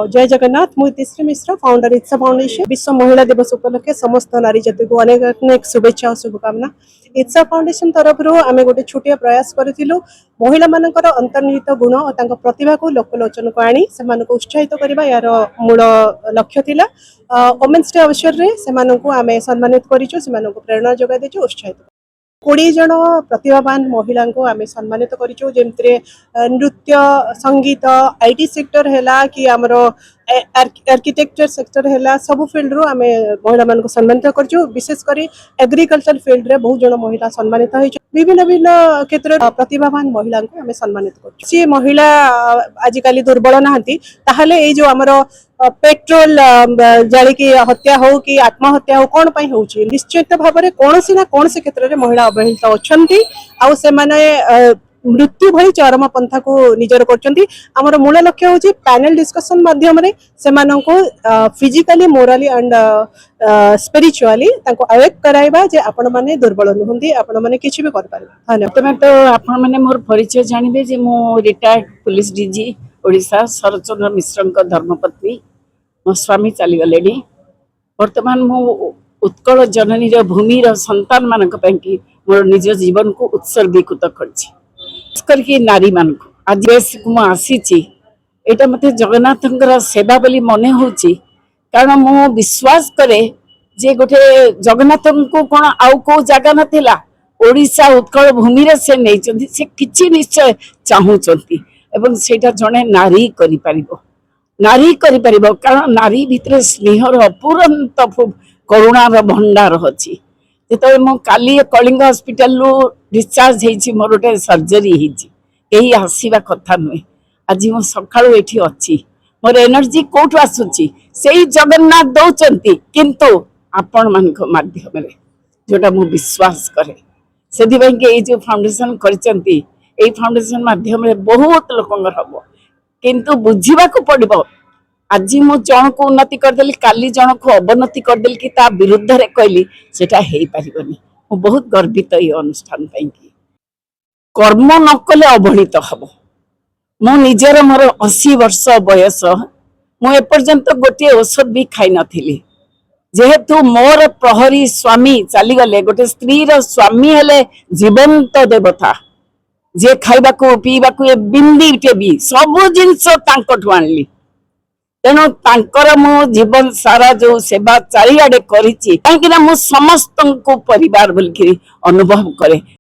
जय जगन्नाथ मु इतिश्री मिश्र फाउंडर इत्सा फाउंडेशन विश्व महिला दिवस उपलक्षे समस्त नारी जाति को अनेक अनेक शुभेच्छा और शुभकामना। इत्सा फाउंडेशन तरफ आम गोटे छोटिया प्रयास करूँ महिला मानकर अंतर्निहित गुण और प्रतिभा को लोकलोचन को आनी से उत्साहित करने यार मूल लक्ष्य थिला। वोमेन्स डे अवसर में आम सम्मानित करूँ प्रेरणा जगह देचु उत्साहित 20 जन प्रतिभावान महिला को आम सम्मानित करूँ जमती नृत्य संगीत आईटी सेक्टर है कि आमर आर्किटेक्चर सेक्टर है सब फील्ड रू आम महिला मान सम्मानित करूँ विशेषकर एग्रीकल्चर फील्ड रे बहुत जन महिला सम्मानित हो विभिन्न भिन्न क्षेत्र प्रतिभावान महिला को आम सम्मानित कर सी महिला आजिकल दुर्बल नहांती ताहले ए जो आमर पेट्रोल जालिकी हत्या हो कि आत्महत्या हो कौन पाई होची निश्चित भाव में कौन सी ना कौन से क्षेत्र में महिला अवहेलित अच्छी आउ से मृत्यु भली चरम पंथा को निजर कर मूल लक्ष्य हूँ पैनल डिस्कशन माध्यम से फिजिकली मोराली एंड स्पिरिचुअली अवेक कराइबा जे आपण माने दुर्बल नुहंती आपण माने किछि भी कर पारे। धन्यवाद। तो आपण माने मोर परिचय जानिबे जे मो retired police DG Odisha Sharatchandra मिश्र धर्मपत्नी मो स्वामी चली गले वर्तमान मो उत्कल जननी भूमि संतान मान मोर निज जीवन को उत्सर्गीकृत करके नारी मान को आज को आसी यहाँ मत जगन्नाथ सेवा बोली मन हो कारण मु विश्वास करे जे गोटे जगन्नाथ को कौन आउ को जगह नाला ओडिशा उत्कल भूमि से नहीं से किसी निश्चय चाहूँगी एवं सेटा जड़े नारी नारी कारण नारी भितर स्नेहर अपुरंत करुणार भंडार अच्छी जो मु काली कलिंग हॉस्पिटल डिस्चार्ज होती मोर गोटे सर्जरी यही आसवा कथा नुहे आज मु सका अच्छी मोर एनर्जी कौटू आसूची से जगन्नाथ दौरान किंतु आपण मान माध्यम जोटा मु विश्वास करे से जो फाउंडेशन करचंती ए फाउंडेशन माध्यम बहुत लोकंर हम किंतु बुझा पड़ो आज मु जन को उन्नति करदेली काली जन को अवनति करदेली कि ता विरुद्ध रे कहली सेटा हेई पारिबनी मु बहुत गर्वित ये अनुष्ठान पाई कर्म न कले अवहेलित हम मु निजर मोर 80 वर्ष बयस मु एपर्यंत गोटे औषध भी खाई नथिली जेहेतु मोर प्रहरी स्वामी चली गले गोटे स्त्री रो स्वामी हेले जीवंत देवता जे खाइबा को पीबा को ए बिंदी भी सब जिनस तांकठु आनली तेणु तांकर मो जीवन सारा जो सेवा चारिआडे करिछि काहेकि ना मु समस्त को परिवार बोलकि अनुभव करे।